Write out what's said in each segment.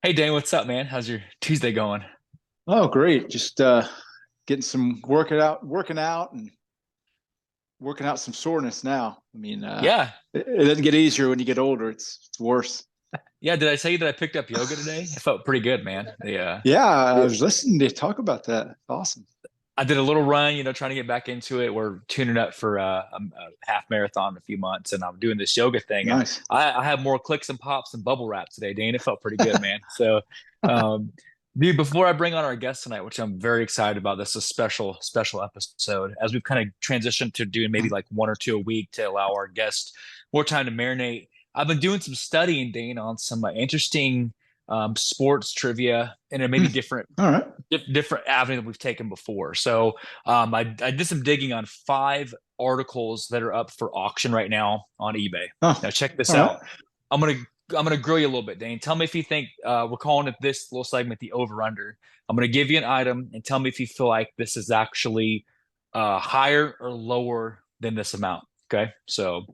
Hey Dane, what's up, man? How's your Tuesday going? Oh, great. Just getting some working out and working out some soreness now. I mean, Yeah, it doesn't get easier when you get older. It's worse. yeah. Did I say that I picked up yoga today? It felt pretty good, man. Yeah, Yeah, I was listening to you talk about that. Awesome. I did a little run, trying to get back into it. We're tuning up for a half marathon in a few months, and I'm doing this yoga thing, and Nice. I have more clicks and pops and bubble wrap today, Dane. It felt pretty good, man. So, um, dude, before I bring on our guest tonight, which I'm very excited about, this is a special episode as we've kind of transitioned to doing maybe like one or two a week to allow our guests more time to marinate. I've been doing some studying, Dane, on some interesting sports trivia and maybe Hmm. All right. different avenue that we've taken before. So I did some digging on five articles that are up for auction right now on eBay. Oh, Now check this all right. out. I'm gonna I'm gonna grill you a little bit, Dane. Tell me if you think we're calling it this little segment the over under. I'm gonna give you an item and tell me if you feel like this is actually higher or lower than this amount. Okay, so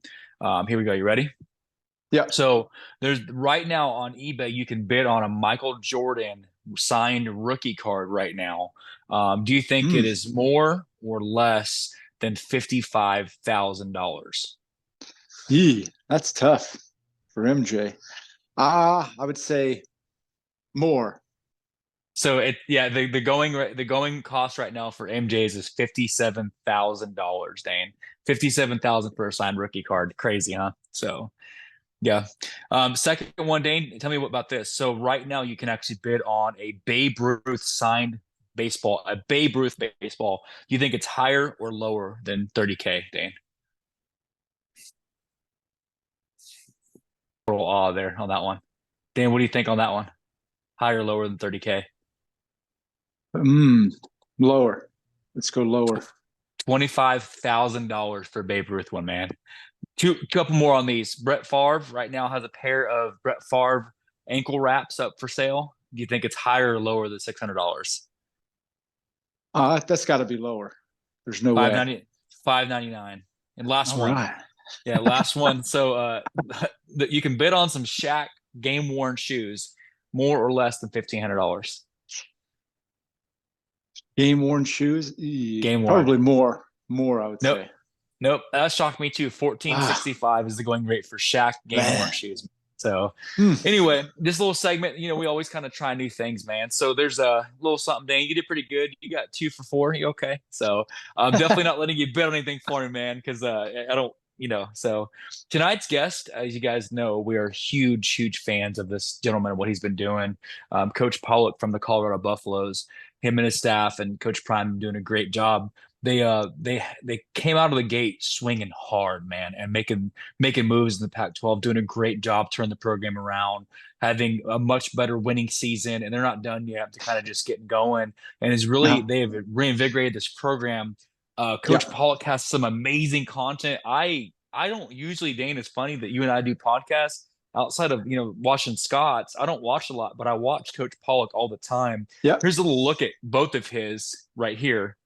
here we go. You ready? Yeah. So there's right now on eBay, you can bid on a Michael Jordan signed rookie card right now. Do you think Hmm. it is more or less than $55,000? That's tough for MJ. I would say more. So yeah, the going cost right now for MJ's is $57,000, Dane. 57,000 for a signed rookie card. Crazy, huh? So yeah. Second one, Dane, tell me what about this. So right now you can actually bid on a Babe Ruth signed baseball, a Babe Ruth baseball. Do you think it's higher or lower than 30K, Dane? A little awe there on that one. Dane, what do you think on that one? Higher or lower than 30K? Hmm. Lower. Let's go lower. $25,000 for Babe Ruth one, man. Two couple more on these. Brett Favre right now has a pair of Brett Favre ankle wraps up for sale. Do you think it's higher or lower than $600? That's got to be lower. There's no Five way. ninety, 599. And last All one. right. Yeah, last one. So you can bid on some Shaq game worn shoes, more or less than $1,500. Game worn shoes? Game worn. Probably more. More, I would Nope. say. Nope. That shocked me too. Ah, 1465 is the going rate for Shaq game worn man. shoes. So Hmm. anyway, this little segment, we always kind of try new things, man. So there's a little something, Dane. You did pretty good. You got two for four. You okay? So I'm definitely not letting you bet on anything for me, man, because I don't, So tonight's guest, as you guys know, we are huge fans of this gentleman and what he's been doing. Coach Pollock from the Colorado Buffaloes, him and his staff, and Coach Prime doing a great job. They came out of the gate swinging hard, man, and making moves in the Pac-12, doing a great job turning the program around, having a much better winning season, and they're not done yet. To kind of just getting going, and it's really No. they have reinvigorated this program. Coach Yeah. Pollock has some amazing content. I don't usually, Dane. It's funny that you and I do podcasts outside of watching Scott's. I don't watch a lot, but I watch Coach Pollock all the time. Yeah. Here's a little look at both of his right here,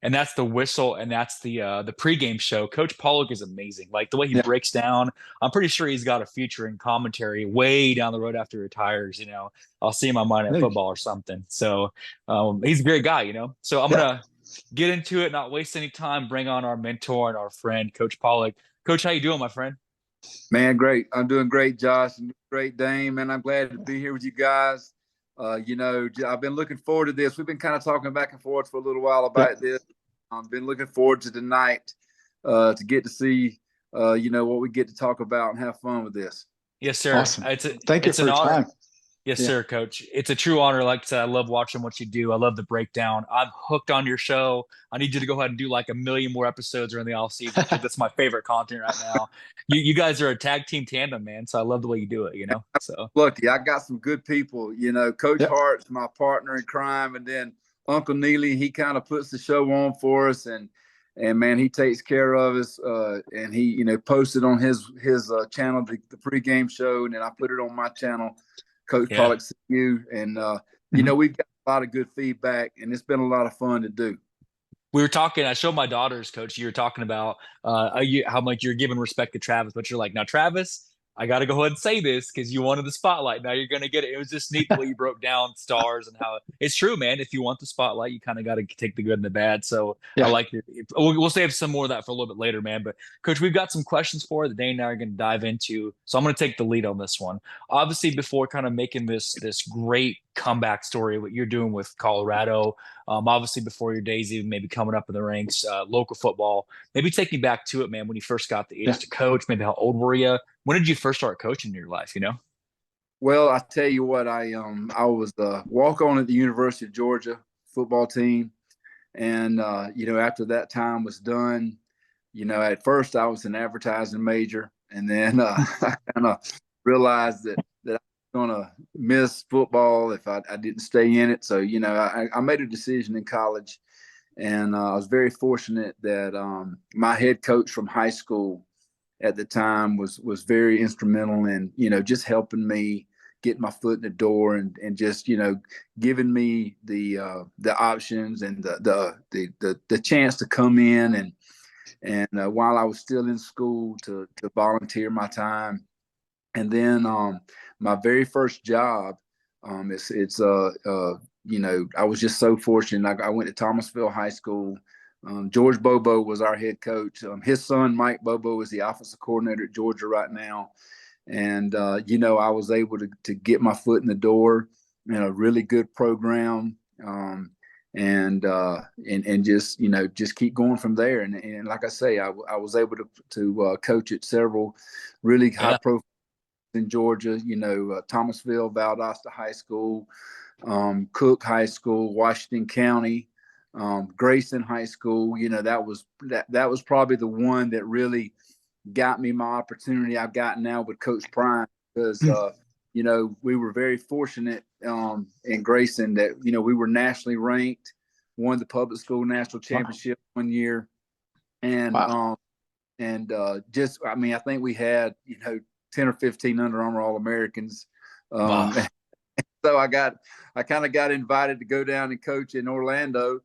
and that's the whistle, and that's the pregame show. Coach Pollock is amazing. Like the way he Yeah. breaks down. I'm pretty sure he's got a future in commentary way down the road after he retires. I'll see him on Monday Night Hey. Football or something. So he's a great guy. So I'm Yeah. gonna get into it, not waste any time. Bring on our mentor and our friend, Coach Pollock. Coach, how you doing, my friend? Man, great. I'm doing great, Josh, and great, Dame, man. I'm glad to be here with you guys. I've been looking forward to this. We've been kind of talking back and forth for a little while Yeah. about this. I've been looking forward to tonight to get to see, what we get to talk about and have fun with this. Yes, sir. Awesome. It's a, Thank you it's for an your honor. time. Yes, Yeah. sir, Coach. It's a true honor. Like I said, I love watching what you do. I love the breakdown. I'm hooked on your show. I need you to go ahead and do like a million more episodes during the off season because that's my favorite content right now. You guys are a tag team tandem, man. So I love the way you do it. So Lucky, I got some good people. Coach Yeah. Hart's my partner in crime, and then Uncle Neely, he kind of puts the show on for us, and man, he takes care of us. And he, posted on his channel the pregame show, and then I put it on my channel, Coach yeah. Pollock CU, and Mhm. we've got a lot of good feedback, and it's been a lot of fun to do. We were talking. I showed my daughters, Coach. You were talking about how much you're giving respect to Travis, but you're like, now Travis, I got to go ahead and say this because you wanted the spotlight. Now you're going to get it. It was just neat the way you broke down stars and how it's true, man. If you want the spotlight, you kind of got to take the good and the bad. So I Yeah. like it. We'll save some more of that for a little bit later, man. But Coach, we've got some questions for you that Dane and I are going to dive into. So I'm going to take the lead on this one. Obviously, before kind of making this great comeback story, what you're doing with Colorado, obviously before your days even maybe coming up in the ranks, local football, maybe take me back to it, man, when you first got the itch to coach. Maybe how old were you? When did you first start coaching in your life, you know? Well, I tell you what, I was the walk-on at the University of Georgia football team. And, after that time was done, at first I was an advertising major. And then I kind of realized that I was going to miss football if I didn't stay in it. So, I made a decision in college. And I was very fortunate that my head coach from high school at the time was very instrumental in, just helping me get my foot in the door and just, giving me the options and the chance to come in and while I was still in school to volunteer my time. And then my very first job, I was just so fortunate. I went to Thomasville High School. George Bobo was our head coach. His son, Mike Bobo, is the offensive coordinator at Georgia right now. And, I was able to get my foot in the door in a really good program and just, just keep going from there. And like I say, I was able to coach at several really high profile in Georgia, Thomasville, Valdosta High School, Cook High School, Washington County, Grayson High School. That was probably the one that really got me my opportunity I've got now with Coach Prime, because we were very fortunate in Grayson that we were nationally ranked, won the public school national championship one year, and wow. I think we had 10 or 15 Under Armour All-Americans. Wow. So I kind of got invited to go down and coach in Orlando,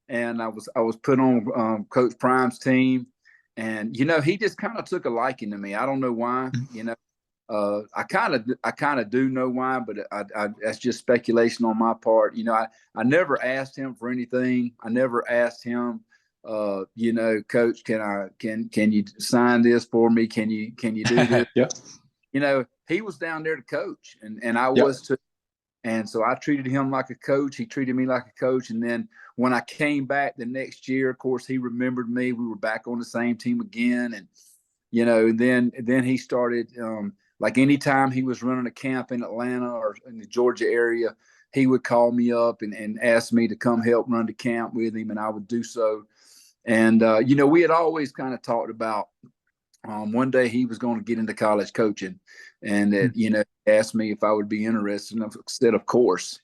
and I was put on Coach Prime's team, and he just kind of took a liking to me. I don't know why. I kind of do know why, but that's just speculation on my part. I never asked him for anything. I never asked him, Coach, can you sign this for me? Can you do this? Yeah. He was down there to coach, and I was too. And so I treated him like a coach. He treated me like a coach. And then when I came back the next year, of course, he remembered me. We were back on the same team again. And, then he started, like anytime he was running a camp in Atlanta or in the Georgia area, he would call me up and ask me to come help run the camp with him. And I would do so. And, we had always kind of talked about one day he was going to get into college coaching, and that, asked me if I would be interested. And I said, of course.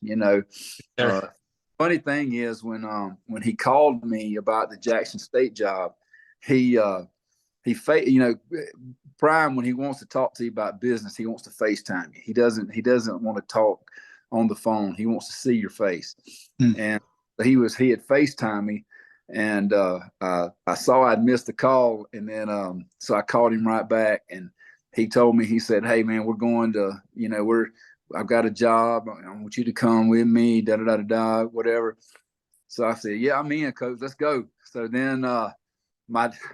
Funny thing is when he called me about the Jackson State job, Prime, when he wants to talk to you about business, he wants to FaceTime you. He doesn't want to talk on the phone. He wants to see your face. And he had FaceTime me. And I saw I'd missed the call, and then so I called him right back, and he told me, he said, "Hey man, we're going to, I've got a job. I want you to come with me, whatever." So I said, "Yeah, I'm in, Coach. Let's go." So then I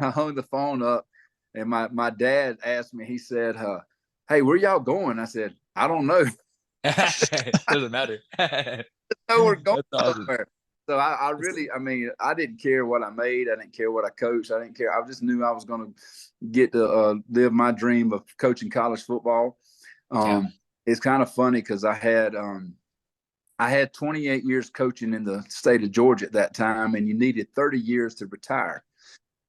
hung the phone up, and my dad asked me. He said, "Hey, where y'all going?" I said, "I don't know." Doesn't matter. No, we're going awesome. somewhere. So I didn't care what I made. I didn't care what I coached. I didn't care. I just knew I was going to get to live my dream of coaching college football. It's kind of funny because I had 28 years coaching in the state of Georgia at that time, and you needed 30 years to retire.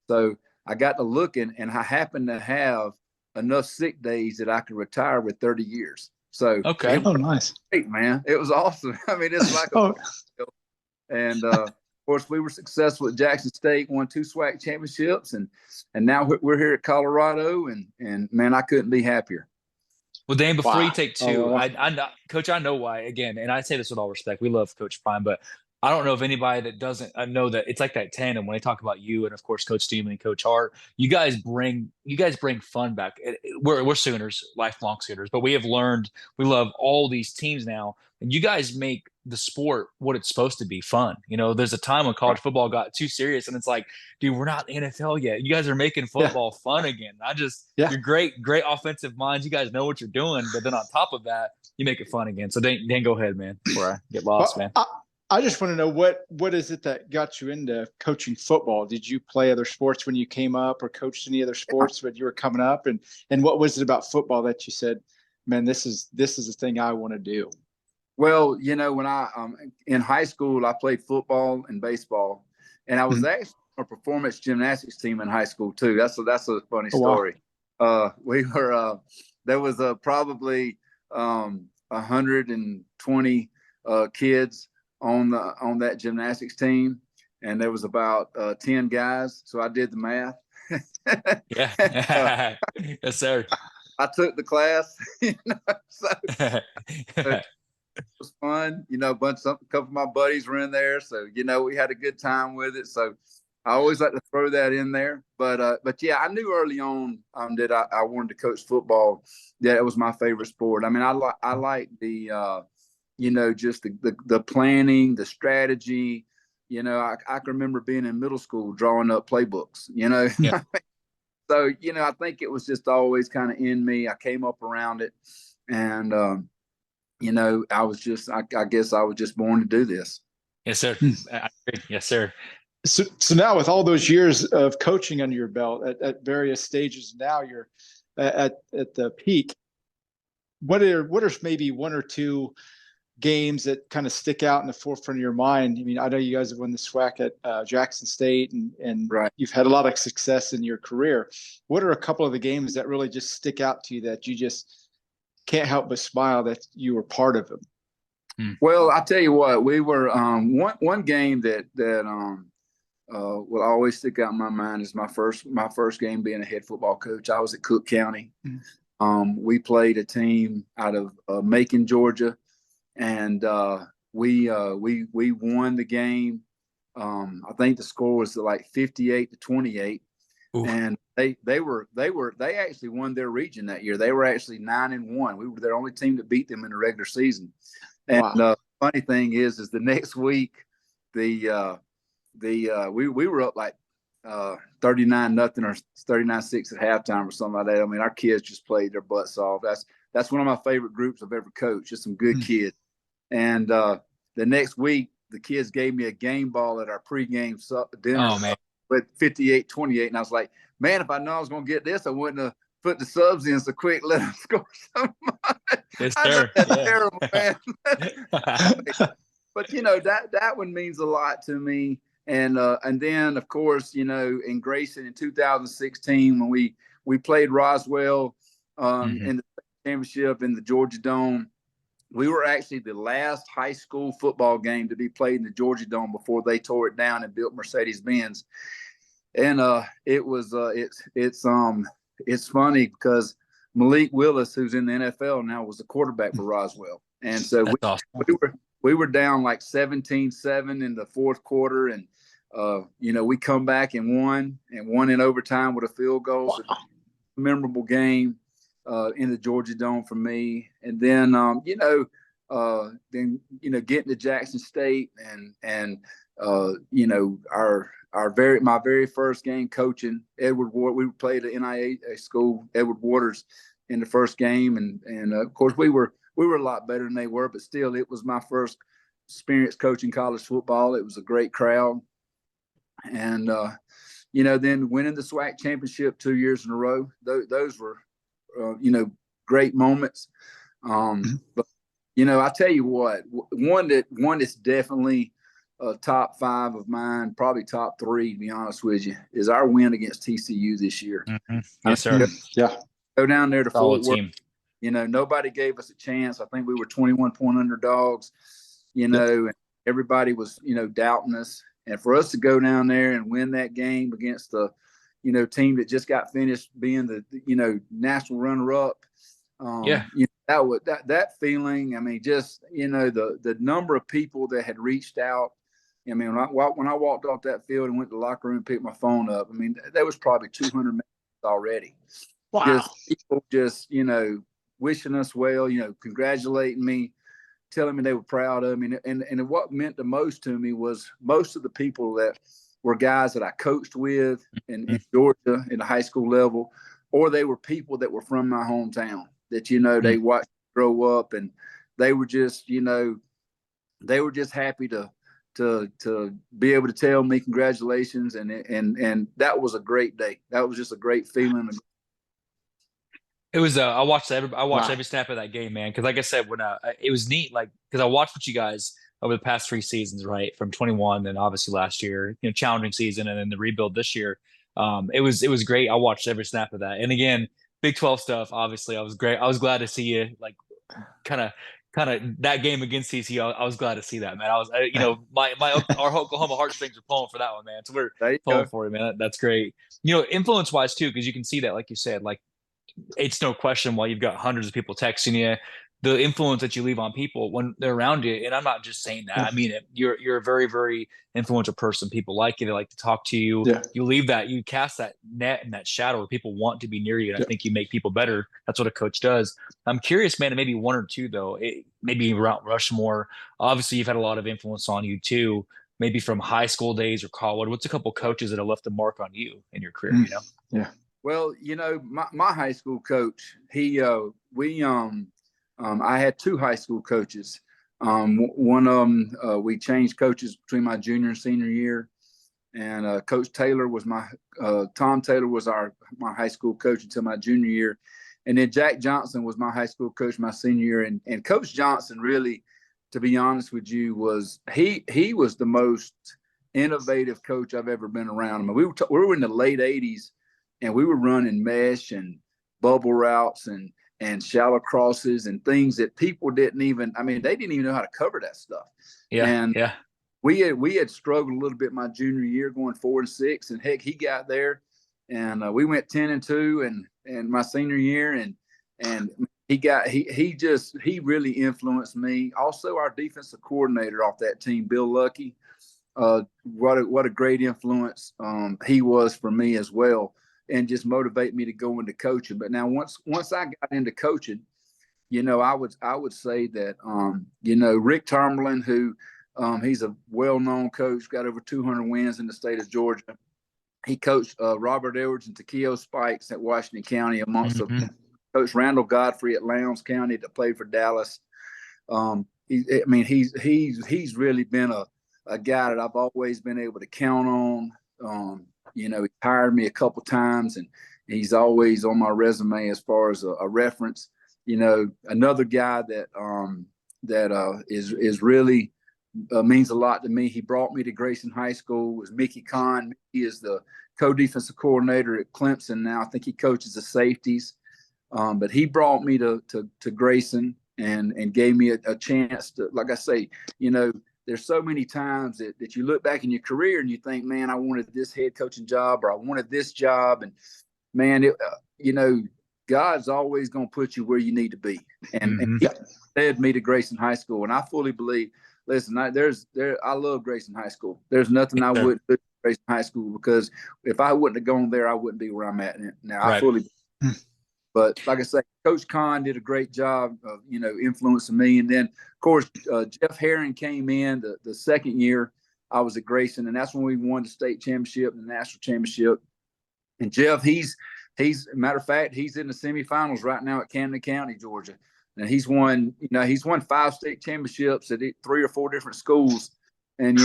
So I got to looking, and I happened to have enough sick days that I could retire with 30 years. So okay, nice, great, man. It was awesome. I mean, it's like and of course, we were successful at Jackson State, won 2 SWAC championships, and now we're here at Colorado, and man, I couldn't be happier. Well, Dan, before you take two, I know, Coach, I know why. Again, and I say this with all respect, we love Coach Prime, but I don't know of anybody that doesn't know that it's like that tandem when they talk about you and of course Coach Steeman and Coach Hart. You guys bring fun back. We're Sooners, lifelong Sooners, but we have learned we love all these teams now, and you guys make the sport what it's supposed to be, fun. There's a time when college football got too serious, and it's like, dude, we're not in the NFL yet. You guys are making Yeah. football fun again. Yeah. You're great offensive minds. You guys know what you're doing, but then on top of that, you make it fun again. So Dan, go ahead, man, before I get lost, man. I just want to know what is it that got you into coaching football? Did you play other sports when you came up, or coached any other sports when you were coming up? And what was it about football that you said, man, this is the thing I want to do? Well, when I in high school, I played football and baseball, and I was actually on a performance gymnastics team in high school too. That's a funny story. Wow. We were there was probably 120 kids on that gymnastics team, and there was about 10 guys. So I did the math. Yeah. Yes, sir. I took the class. So it was fun. A couple of my buddies were in there, so we had a good time with it. So I always like to throw that in there. But yeah, I knew early on that I wanted to coach football. Yeah, it was my favorite sport. I mean, I like the just the planning, the strategy. I can remember being in middle school drawing up playbooks. Yeah. So I think it was just always kind of in me. I came up around it, and I was just I guess I was just born to do this. Yes, sir. I agree. Yes, sir. So now, with all those years of coaching under your belt at various stages, now you're at the peak. What are maybe one or two games that kind of stick out in the forefront of your mind? I mean, I know you guys have won the SWAC at Jackson State, and right. You've had a lot of success in your career. What are a couple of the games that really just stick out to you that you just can't help but smile that you were part of them? Well, I tell you what, we were one game that will always stick out in my mind is my first game being a head football coach. I was at Cook County. We played a team out of Macon, Georgia, and we won the game. I think the score was like 58-28. Ooh. And they actually won their region that year. They were actually 9-1. We were their only team to beat them in the regular season. And wow. Funny thing is the next week, we were up like 39-0 or 39-6 at halftime or something like that. I mean, our kids just played their butts off. That's one of my favorite groups I've ever coached. Just some good kids. And the next week, the kids gave me a game ball at our pregame dinner with 58-28, and I was like, man, if I know I was going to get this, I wouldn't have put the subs in so quick, let them score so much. Yes, sir. That's terrible, man. But that one means a lot to me. And then of course, in Grayson in 2016 when we played Roswell in the championship in the Georgia Dome, we were actually the last high school football game to be played in the Georgia Dome before they tore it down and built Mercedes-Benz. And it was it's funny because Malik Willis, who's in the NFL now, was the quarterback for Roswell. And so we were down like 17-7 in the fourth quarter, and we come back and won in overtime with a field goal. Wow. So memorable game in the Georgia Dome for me. And then getting to Jackson State and my very first game coaching Edward Ward. We played at NIA school, Edward Waters, in the first game, and of course we were a lot better than they were, but still it was my first experience coaching college football. It was a great crowd, and then winning the SWAC championship 2 years in a row. Those were great moments. But I tell you what, one that's definitely top 5 of mine, probably top 3 to be honest with you, is our win against TCU this year. Yes, sir. Yeah. Go down there to Solid Fort Worth. team. Nobody gave us a chance. I think we were 21-point underdogs, and everybody was, doubting us. And for us to go down there and win that game against the, team that just got finished being the, national runner-up, that feeling. I mean, just, the number of people that had reached out I mean, when I walked off that field and went to the locker room and picked my phone up, I mean, there was probably 200 messages already. Wow. Just people just, wishing us well, congratulating me, telling me they were proud of me. And what meant the most to me was most of the people that were guys that I coached with in Georgia in the high school level, or they were people that were from my hometown that, they watched me grow up, and they were just, they were just happy to be able to tell me congratulations. And that was a great day. That was just a great feeling. It was I watched every snap of that game, man. Because like I said, when it was neat, like because I watched what you guys over the past 3 seasons, right, from 21 and obviously last year, challenging season, and then the rebuild this year. It was great. I watched every snap of that, and again, Big 12 stuff. Obviously, I was great. I was glad to see you like kind of that game against TCU. I was glad to see that, man. I was our Oklahoma heartstrings are pulling for that one, man. So we're pulling for it, man. That's great. Influence wise too, because you can see that, like you said, like it's no question while you've got hundreds of people texting you, the influence that you leave on people when they're around you. And I'm not just saying that. I mean it. You're a very, very influential person. People like you. They like to talk to you. Yeah. You leave that, you cast that net and that shadow where people want to be near you. And I think you make people better. That's what a coach does. I'm curious, man, and maybe one or two though, maybe Mount Rushmore. Obviously you've had a lot of influence on you too, maybe from high school days or college. What's a couple coaches that have left a mark on you in your career, Yeah. Well, my high school coach, I had two high school coaches. One of them, we changed coaches between my junior and senior year. And Coach Taylor was Tom Taylor was my high school coach until my junior year. And then Jack Johnson was my high school coach my senior year. And Coach Johnson really, to be honest with you, he was the most innovative coach I've ever been around. I mean, we were in the late 80s. And we were running mesh and bubble routes and shallow crosses and things that people they didn't even know how to cover that stuff. Yeah. And yeah. We had struggled a little bit my junior year going 4-6, and heck, he got there, and we went 10-2 and my senior year, and he really influenced me. Also, our defensive coordinator off that team, Bill Lucky, what a great influence he was for me as well. And just motivate me to go into coaching. But now once I got into coaching, I would say that Rick Tomberlin, who he's a well-known coach, got over 200 wins in the state of Georgia. He coached Robert Edwards and Takeo Spikes at Washington County, amongst Coach Randall Godfrey at Lowndes County that played for Dallas. He's really been a guy that I've always been able to count on. He hired me a couple times, and he's always on my resume as far as a reference. Another guy that is really means a lot to me. He brought me to Grayson High School. Was Mickey Kahn. He is the co-defensive coordinator at Clemson now. I think he coaches the safeties. But he brought me to Grayson and gave me a chance to, like I say, there's so many times that you look back in your career and you think, man, I wanted this head coaching job, or I wanted this job. And man, God's always going to put you where you need to be. And he led me to Grayson High School. And I fully believe, listen, I love Grayson High School. There's nothing I wouldn't do at Grayson High School, because if I wouldn't have gone there, I wouldn't be where I'm at now. Right. I fully But like I say, Coach Kahn did a great job of, influencing me. And then, of course, Jeff Herring came in the second year I was at Grayson, and that's when we won the state championship and the national championship. And Jeff, he's matter of fact, he's in the semifinals right now at Camden County, Georgia. And he's won 5 state championships at 3 or 4 different schools. And,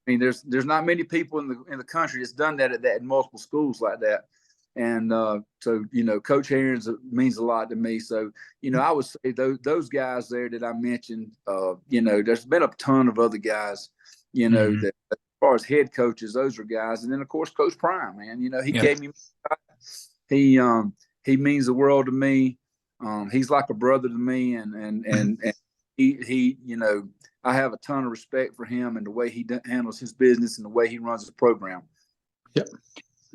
there's not many people in the country that's done that at multiple schools like that. And so, Coach Herring means a lot to me. So, I would say those guys there that I mentioned, there's been a ton of other guys, that as far as head coaches, those are guys. And then, of course, Coach Prime, man, he gave me, he means the world to me. He's like a brother to me. And he, I have a ton of respect for him and the way he handles his business and the way he runs his program. Yep.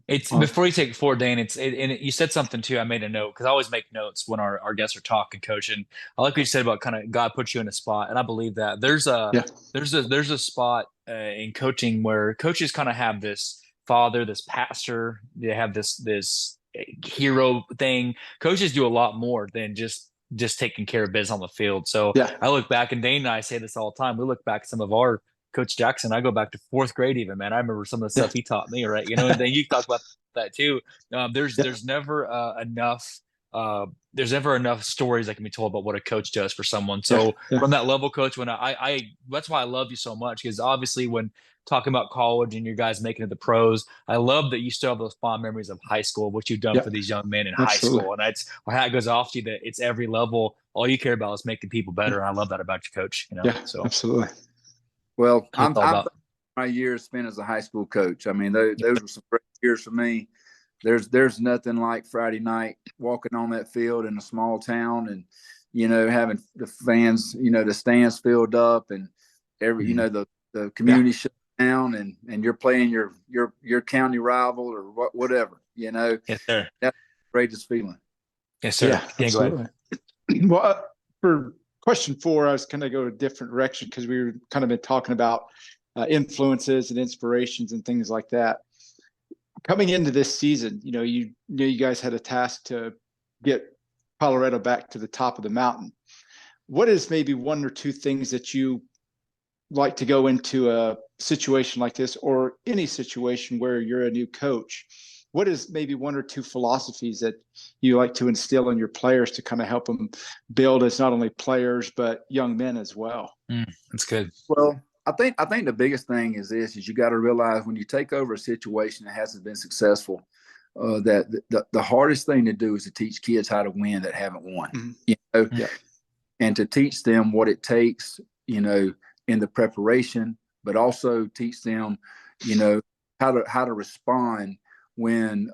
It's before you take it forward, Dane. You said something too. I made a note because I always make notes when our guests are talking, coach. And I like what you said about kind of God puts you in a spot, and I believe that there's a spot in coaching where coaches kind of have this father, this pastor, they have this hero thing. Coaches do a lot more than just taking care of business on the field. So Yeah. I look back, and Dane and I say this all the time. We look back at some of our Coach Jackson. I go back to fourth grade, even, man. I remember some of the stuff he taught me, right? And then you talk about that too. There's never enough. There's never enough stories that can be told about what a coach does for someone. So from that level, coach, when I that's why I love you so much, because obviously when talking about college and your guys making it the pros, I love that you still have those fond memories of high school, what you've done for these young men in high school. And that's my hat goes off to you, that it's every level. All you care about is making people better. And I love that about you, coach. So absolutely. Well, I'm my years spent as a high school coach. I mean, those were some great years for me. There's nothing like Friday night walking on that field in a small town and, having the fans, the stands filled up and the community shut down and you're playing your county rival or whatever, Yes, sir. That's the greatest feeling. Yes, sir. Yeah, absolutely. Well, for question 4, I was going to go a different direction because we were kind of been talking about influences and inspirations and things like that. Coming into this season, you guys had a task to get Colorado back to the top of the mountain. What is maybe 1 or 2 things that you like to go into a situation like this, or any situation where you're a new coach? What is maybe 1 or 2 philosophies that you like to instill in your players to kind of help them build as not only players, but young men as well? That's good. Well, I think the biggest thing is you got to realize when you take over a situation that hasn't been successful, that the hardest thing to do is to teach kids how to win that haven't won, and to teach them what it takes, in the preparation, but also teach them, how to respond when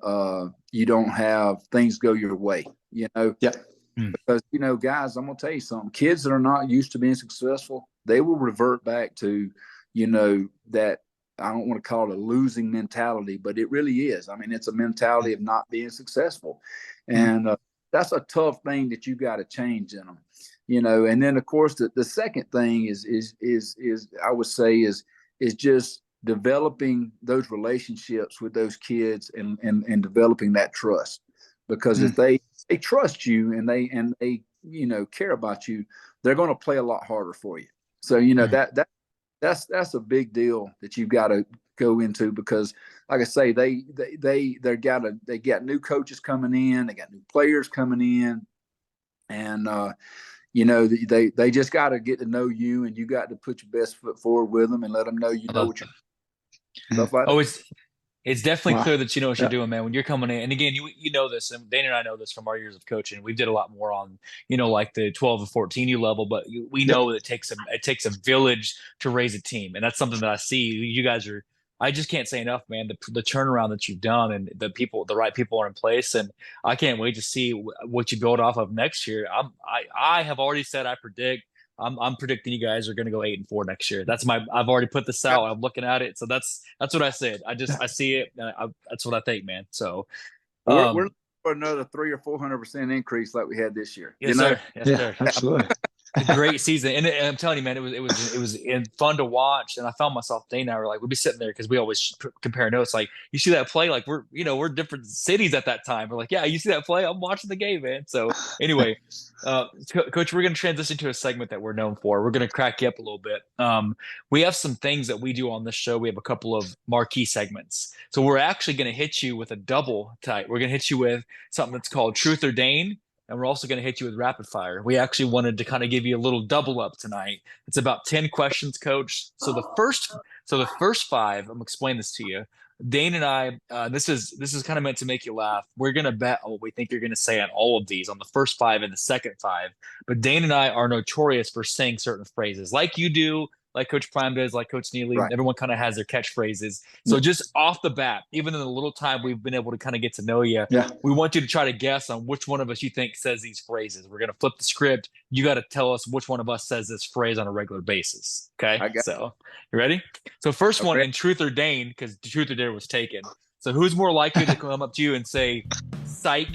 you don't have things go your way, because, guys, I'm going to tell you something. Kids that are not used to being successful, they will revert back to, that, I don't want to call it a losing mentality, but it really is. I mean, it's a mentality of not being successful. And that's a tough thing that you got to change in them, and then of course, the second thing is I would say is just developing those relationships with those kids and developing that trust, because if they trust you and they care about you, they're going to play a lot harder for you. So that's a big deal that you've got to go into, because like I say, they got new coaches coming in, they got new players coming in, and they just got to get to know you, and you got to put your best foot forward with them and let them know what you're stuff like that. It's definitely clear that you know what you're doing, man. When you're coming in, and again, you know this, and Dana and I know this from our years of coaching. We did a lot more on, like the 12 to 14U level, but we know that it takes a village to raise a team, and that's something that I see. You guys are. I just can't say enough, man. The turnaround that you've done, and the right people are in place, and I can't wait to see what you build off of next year. I have already said I predict. I'm predicting you guys are going to go 8-4 next year. I've already put this out. I'm looking at it. So that's what I said. I see it. That's what I think, man. So we're looking for another 300 or 400% increase like we had this year. Yes, sir. Yes, sir. Absolutely. A great season, and I'm telling you, man, it was fun to watch. And I found myself, Dane and I were like, we'd be sitting there because we always compare notes. Like, you see that play, like we're different cities at that time. We're like, yeah, you see that play? I'm watching the game, man. So anyway, Coach, we're going to transition to a segment that we're known for. We're going to crack you up a little bit. We have some things that we do on this show. We have a couple of marquee segments. So we're actually going to hit you with a double type. We're going to hit you with something that's called Truth or Dane. And we're also going to hit you with rapid fire. We actually wanted to kind of give you a little double up tonight. It's about 10 questions, Coach. So the first 5, I'm going to explain this to you. Dane and I, this is kind of meant to make you laugh. We're going to bet on what we think you're going to say on all of these, on the first 5 and the second 5. But Dane and I are notorious for saying certain phrases, like you do, like Coach Prime does, like Coach Neely. Right. Everyone kind of has their catchphrases. So just off the bat, even in the little time we've been able to kind of get to know you, we want you to try to guess on which one of us you think says these phrases. We're going to flip the script. You got to tell us which one of us says this phrase on a regular basis. Okay? So you ready? So first one, in Truth or Dane, because Truth or Dare was taken. So who's more likely to come up to you and say, psych?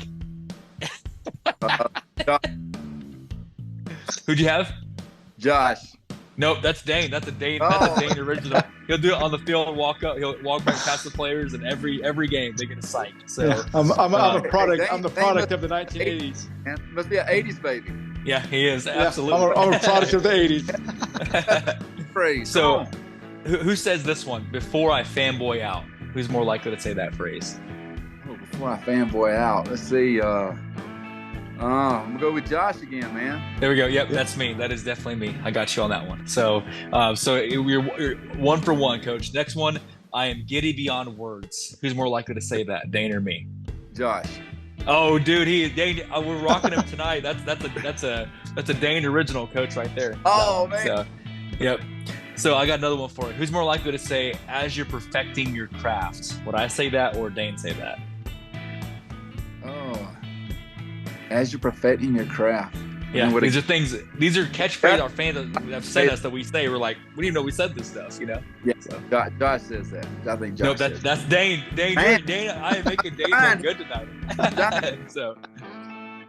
Who'd you have? Josh. Nope, that's Dane. That's a Dane. Oh. That's a Dane original. He'll do it on the field and walk up. He'll walk back past the players, and every game they get a psych. So Yeah, I'm a product. Dane- I'm the Dane product must of the 1980s. Man, must be an 80s baby. yeah, he is Yeah, absolutely. I'm a product of the 80s. Praise. So, who says this one? Before I fanboy out, who's more likely to say that phrase? Before I fanboy out, let's see. I'm gonna go with Josh again, man. There we go. Yep, that's me. That is definitely me. I got you on that one. So, we're 1 for 1, Coach. Next one, I am giddy beyond words. Who's more likely to say that, Dane or me? Josh. Oh, dude, Dane. We're rocking him tonight. That's a Dane original, Coach, right there. Oh, man. So, yep. So I got another one for it. Who's more likely to say, as you're perfecting your craft? Would I say that or Dane say that? Oh, as you're perfecting your craft. Yeah, And what these it- are things. These are catchphrases our fans have sent us that we say. We're like, we didn't even know we said this stuff, you know? Yeah, So. Josh says that. I think Josh. No, says that's Dane. Dane, Man. Dane. I am making Dane Man. look good tonight. So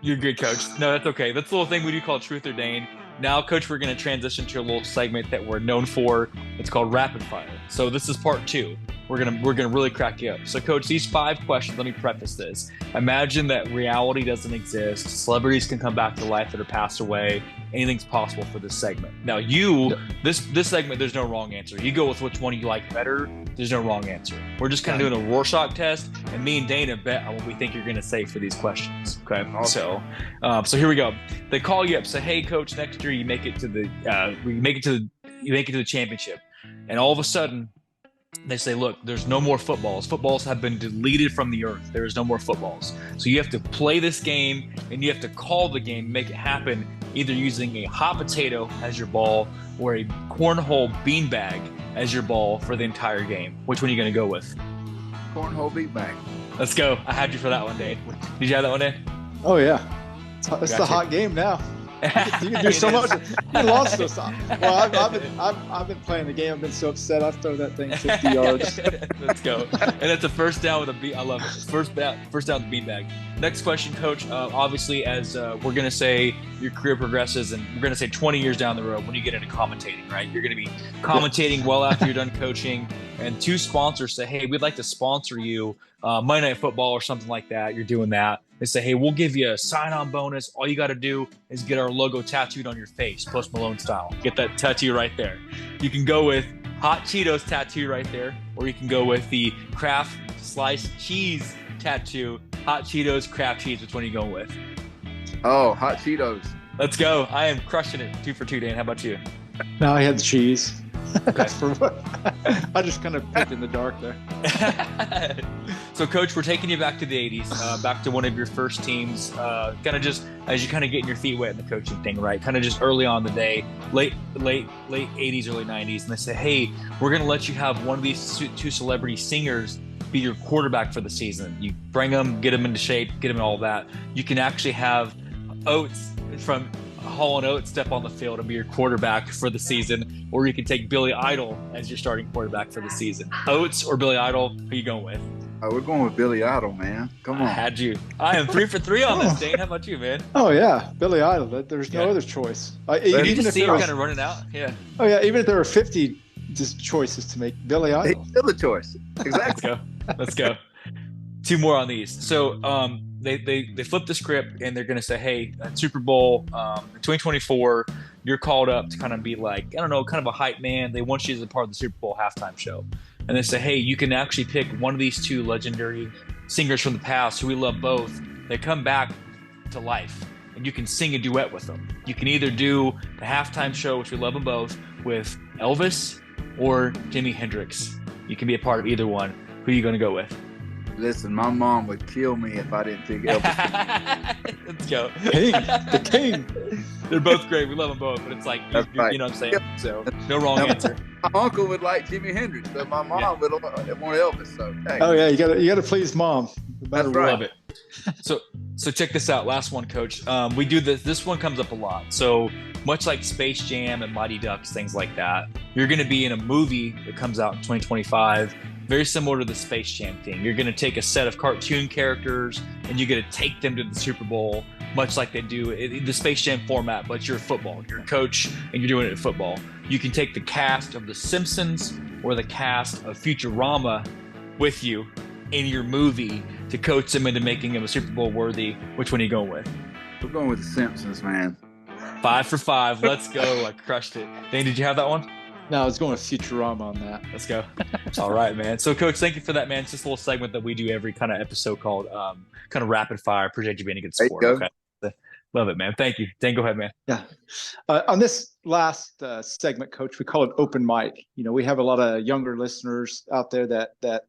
you're good, Coach. No, that's okay. That's the little thing we do called Truth or Dane. Now, Coach, we're going to transition to a little segment that we're known for. It's called Rapid Fire. So this is part 2. We're gonna really crack you up. So, Coach, these 5 questions. Let me preface this. Imagine that reality doesn't exist. Celebrities can come back to life that are passed away. Anything's possible for this segment. Now, this segment, there's no wrong answer. You go with which one you like better. There's no wrong answer. We're just kind of doing a Rorschach test, and me and Dana bet on what we think you're going to say for these questions. Okay. So here we go. They call you up, say, "Hey, Coach, next year you make it to the championship," and all of a sudden they say, "Look, there's no more footballs. Footballs have been deleted from the earth. There is no more footballs. So you have to play this game, and you have to call the game, make it happen, either using a hot potato as your ball or a cornhole beanbag as your ball for the entire game. Which one are you going to go with?" cornhole beatbag. Let's go. I had you for that one, Dave. Did you have that one, Dave? Oh yeah, it's Gotcha. the hot game now. You can do so much. You lost us. Well, I've been playing the game. I've been so upset. I've thrown that thing 50 yards. Let's go. And it's a first down with a beat. I love it. First down with a beanbag. Next question, Coach. Obviously, as we're going to say your career progresses, and we're going to say 20 years down the road when you get into commentating, right? You're going to be commentating well after you're done coaching, and 2 sponsors say, "Hey, we'd like to sponsor you, Monday Night Football or something like that." You're doing that. They say, "Hey, we'll give you a sign-on bonus. All you got to do is get our logo tattooed on your face, Post Malone style. Get that tattoo right there." You can go with Hot Cheetos tattoo right there, or you can go with the Kraft sliced cheese tattoo. Hot Cheetos, Kraft cheese. Which one are you going with? Oh, hot Cheetos. Let's go. I am crushing it. 2 for 2, Dan. How about you? Now I had the cheese. Okay. I just kind of picked in the dark there. So, Coach, we're taking you back to the 80s, back to one of your first teams, kind of just as you kind of getting your feet wet in the coaching thing, right? Kind of just early on in the day, late 80s, early 90s. And they say, "Hey, we're going to let you have one of these 2 celebrity singers be your quarterback for the season. You bring them, get them into shape, get them in all that. You can actually have Oates from Hall & Oates step on the field and be your quarterback for the season, or you can take Billy Idol as your starting quarterback for the season." Oates or Billy Idol, who are you going with? Oh, we're going with Billy Idol, man. Come I on. had you. I am 3 for 3 on this, Dane. How about you, man? Oh yeah, Billy Idol. There's no Yeah. other choice. You Even just if see there you're was, kind of running out. Yeah. oh yeah, even if there were 50 just choices to make, Billy Idol. He's still the choice. Let's Exactly. go. Let's go. 2 more on these. So they flip the script and they're going to say, "Hey, Super Bowl 2024, you're called up to kind of be like, I don't know, kind of a hype man. They want you as a part of the Super Bowl halftime show." And they say, "Hey, you can actually pick one of these 2 legendary singers from the past who we love both. They come back to life, and you can sing a duet with them. You can either do the halftime show, which we love them both, with Elvis or Jimi Hendrix. You can be a part of either one. Who are you going to go with?" Listen, my mom would kill me if I didn't pick Elvis. Let's go. The king. They're both great. We love them both, but it's like, That's right. you know what I'm saying? So no wrong answer. My uncle would like Jimi Hendrix, but my mom would want Elvis. So hey. Oh yeah, you gotta please mom. No matter That's what. right. Love it. So check this out. Last one, Coach. We do this. This one comes up a lot. So much like Space Jam and Mighty Ducks, things like that, you're going to be in a movie that comes out in 2025. Very similar to the Space Jam thing. You're going to take a set of cartoon characters and you're going to take them to the Super Bowl, much like they do in the Space Jam format, but you're football. You're a coach and you're doing it in football. you can take the cast of The Simpsons or the cast of Futurama with you in your movie to coach them into making them a Super Bowl worthy. Which one are you going with? We're going with The Simpsons, man. 5 for 5. Let's go. I crushed it. Dane, did you have that one? No, I was going with Futurama on that. Let's go. All right, man. So, Coach, thank you for that, man. It's just a little segment that we do every kind of episode called kind of rapid fire. Appreciate you being a good sport. Okay. Love it, man. Thank you. Dan, go ahead, man. Yeah. On this last segment, Coach, we call it open mic. We have a lot of younger listeners out there that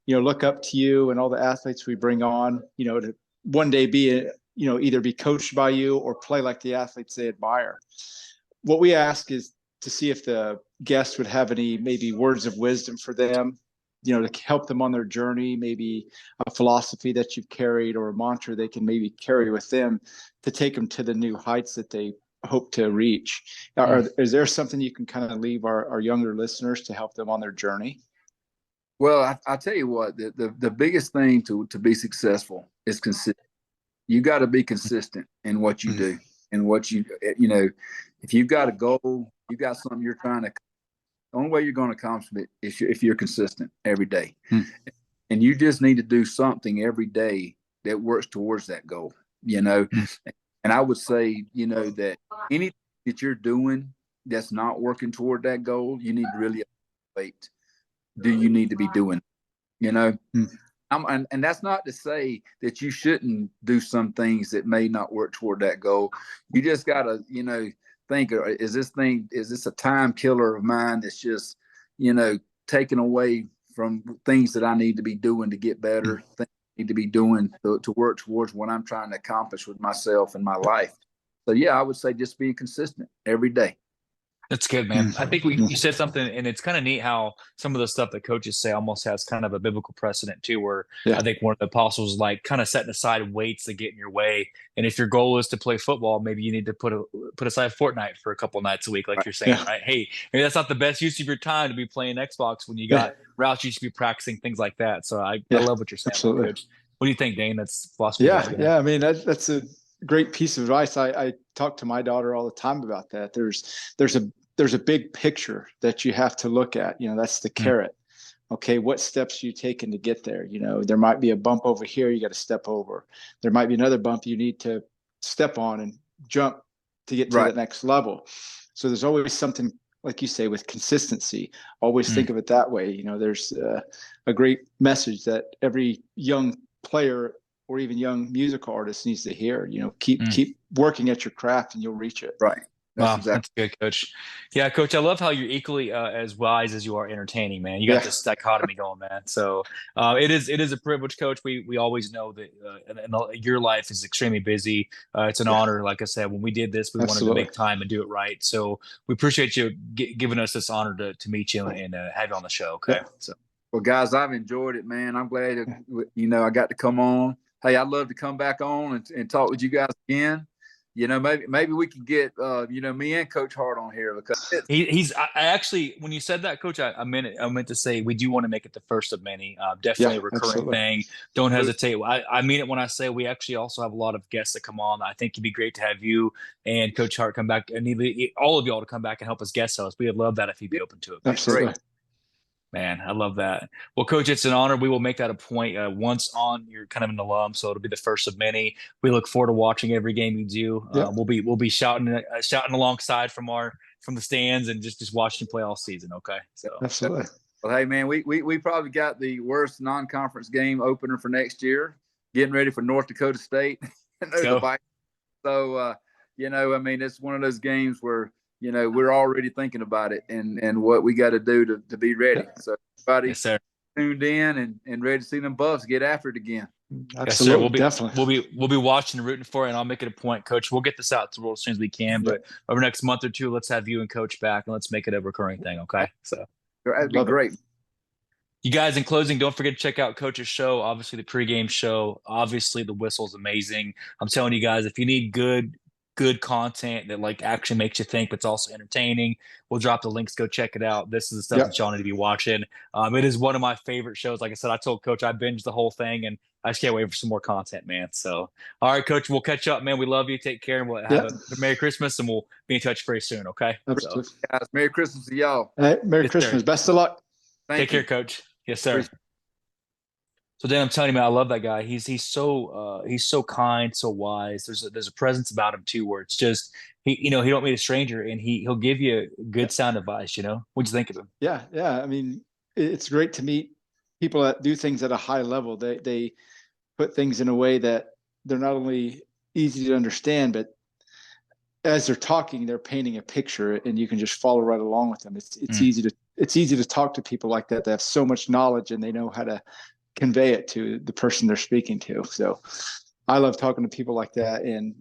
look up to you and all the athletes we bring on, to one day be either be coached by you or play like the athletes they admire. What we ask is to see if the guest would have any maybe words of wisdom for them, to help them on their journey, maybe a philosophy that you've carried or a mantra they can maybe carry with them to take them to the new heights that they hope to reach. Is there something you can kind of leave our younger listeners to help them on their journey? Well, I'll tell you what, the biggest thing to be successful is consistent. You got to be consistent in what you do and what if you've got a goal, you got something you're trying to, the only way you're going to accomplish it is if you're consistent every day. And you just need to do something every day that works towards that goal, And I would say, that anything that you're doing that's not working toward that goal, you need to really evaluate, do you need to be doing, and that's not to say that you shouldn't do some things that may not work toward that goal. You just got to, think, is this a time killer of mine that's just, taken away from things that I need to be doing to get better, things I need to be doing to work towards what I'm trying to accomplish with myself and my life. So, yeah, I would say just being consistent every day. That's good, man. I think you said something, and it's kind of neat how some of the stuff that coaches say almost has kind of a biblical precedent too, where I think one of the apostles like kind of setting aside weights that get in your way. And if your goal is to play football, maybe you need to put aside Fortnite for a couple nights a week, like you're saying, right? Hey, maybe that's not the best use of your time to be playing Xbox when you got routes you should be practicing, things like that. So I love what you're saying, absolutely. Coach. What do you think, Dane? That's philosophy. Yeah. I mean, that's a great piece of advice. I talk to my daughter all the time about that. There's a big picture that you have to look at. That's the carrot. Okay, what steps you taking to get there? There might be a bump over here you got to step over. There might be another bump you need to step on and jump to get to the next level. So there's always something, like you say, with consistency. Always think of it that way. There's a great message that every young player or even young musical artist needs to hear. Keep working at your craft and you'll reach it. Right. That's good, Coach. Yeah, Coach, I love how you're equally as wise as you are entertaining, man. You got this dichotomy going, man. So it is a privilege, Coach. We always know that and your life is extremely busy. It's an honor. Like I said, when we did this, we wanted to make time and do it right. So we appreciate you giving us this honor to meet you and have you on the show. Okay. So, well, guys, I've enjoyed it, man. I'm glad I got to come on. Hey, I'd love to come back on and talk with you guys again. Maybe we can get me and Coach Hart on here, because I actually, when you said that, Coach, I meant it. I meant to say we do want to make it the first of many. Definitely a recurring thing. Don't hesitate. I mean it when I say we actually also have a lot of guests that come on. I think it'd be great to have you and Coach Hart come back, and all of y'all to come back and help us guest host. We would love that if you'd be open to it. Absolutely. Great. Man, I love that. Well, Coach, it's an honor. We will make that a point. Once on, you're kind of an alum, so it'll be the first of many. We look forward to watching every game you do. We'll be shouting alongside from the stands and just watching you play all season. Okay, so absolutely. Well, hey, man, we probably got the worst non-conference game opener for next year. Getting ready for North Dakota State. So, I mean, it's one of those games where we're already thinking about it and what we got to do to be ready. So everybody tuned in and ready to see them Buffs get after it again. Absolutely. Yes, sir. We'll be watching and rooting for it, and I'll make it a point, Coach. We'll get this out to the world as soon as we can, but over the next month or two, let's have you and Coach back and let's make it a recurring thing. Okay. So that'd be great. You guys, in closing, don't forget to check out Coach's show. Obviously the pregame show, obviously the whistle is amazing. I'm telling you guys, if you need good content that like actually makes you think, but it's also entertaining, we'll drop the links. Go check it out. This is the stuff that y'all need to be watching. It is one of my favorite shows. Like I said, I told Coach I binged the whole thing, and I just can't wait for some more content, man. So, all right, Coach, we'll catch up, man. We love you. Take care, and we'll have Yeah, a Merry Christmas, and we'll be in touch very soon. Okay. So, absolutely. Guys, Merry Christmas to y'all. All right, Merry yes, Christmas. sir. Best of luck. Take Thank you. care, Coach. Yes, sir. Appreciate So Dan, I'm telling you, man, I love that guy. He's so kind, so wise. There's a presence about him too, where it's just he don't meet a stranger, and he'll give you good sound advice. What'd you think of him? Yeah, yeah. I mean, it's great to meet people that do things at a high level. They put things in a way that they're not only easy to understand, but as they're talking, they're painting a picture, and you can just follow right along with them. It's easy to talk to people like that. They have so much knowledge, and they know how to convey it to the person they're speaking to. So I love talking to people like that. And,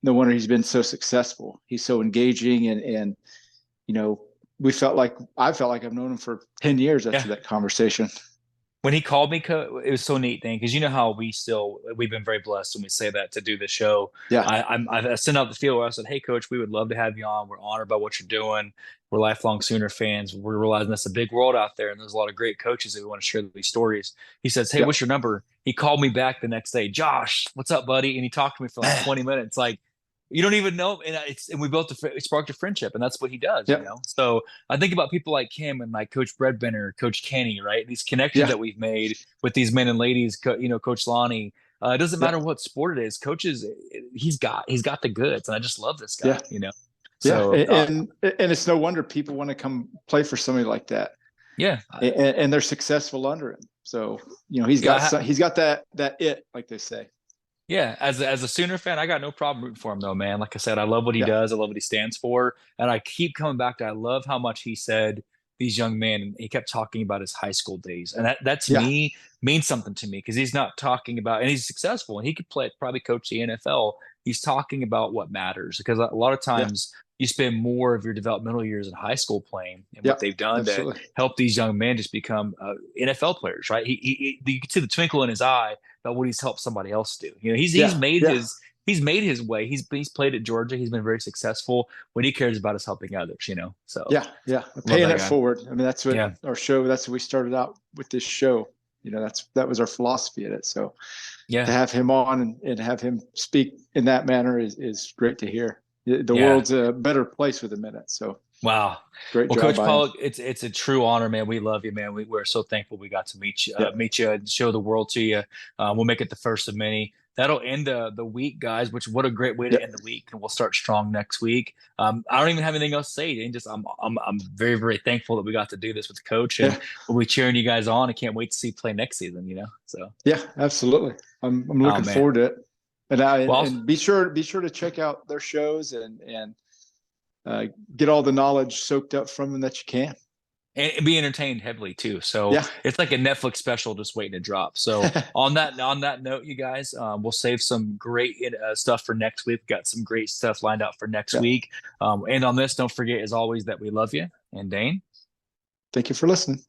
no wonder he's been so successful. He's so engaging, and I felt like I've known him for 10 years after that conversation. When he called me, it was so neat thing, because you know how we've been very blessed when we say that to do the show. Yeah. I sent out the field where I said, "Hey, Coach, we would love to have you on. We're honored by what you're doing. We're lifelong Sooner fans. We're realizing that's a big world out there, and there's a lot of great coaches that we want to share these stories." He says, "Hey, what's your number?" He called me back the next day. "Josh, what's up, buddy?" And he talked to me for like 20 minutes. Like, you don't even know, and we sparked a friendship, and that's what he does. So I think about people like him and like Coach Bredbender, Coach Kenny, right? These connections that we've made with these men and ladies. Coach Lonnie. It doesn't matter what sport it is. Coaches, he's got the goods, and I just love this guy. So and it's no wonder people want to come play for somebody like that. Yeah, and they're successful under him. So he's got that it, like they say. Yeah, as a Sooner fan, I got no problem rooting for him though, man. Like I said, I love what he does. I love what he stands for, and I keep coming back to. I love how much he said these young men, and he kept talking about his high school days, and that to me means something to me, because he's not talking about, and he's successful, and he could probably coach the NFL. He's talking about what matters, because a lot of times you spend more of your developmental years in high school playing, and what they've done to help these young men just become NFL players, right? You can see the twinkle in his eye about what he's helped somebody else do. He's made his way. He's played at Georgia. He's been very successful. What he cares about is helping others. So paying it forward. I mean, that's what our show. That's what we started out with this show. That was our philosophy in it. So to have him on and have him speak in that manner is great to hear. The world's a better place with a minute. So wow, great job, Coach Pollock. It's a true honor, man. We love you, man. We're so thankful we got to meet you, and show the world to you. We'll make it the first of many. That'll end the week, guys. What a great way to end the week, and we'll start strong next week. I don't even have anything else to say. And I'm very, very thankful that we got to do this with the coach, and we'll be cheering you guys on. I can't wait to see you play next season. So yeah, absolutely. I'm looking forward to it. And be sure to check out their shows and get all the knowledge soaked up from them that you can. And be entertained heavily too. So it's like a Netflix special just waiting to drop. So on that note, you guys, we'll save some great stuff for next week. We've got some great stuff lined up for next week. And on this, don't forget, as always, that we love you. And Dane, thank you for listening.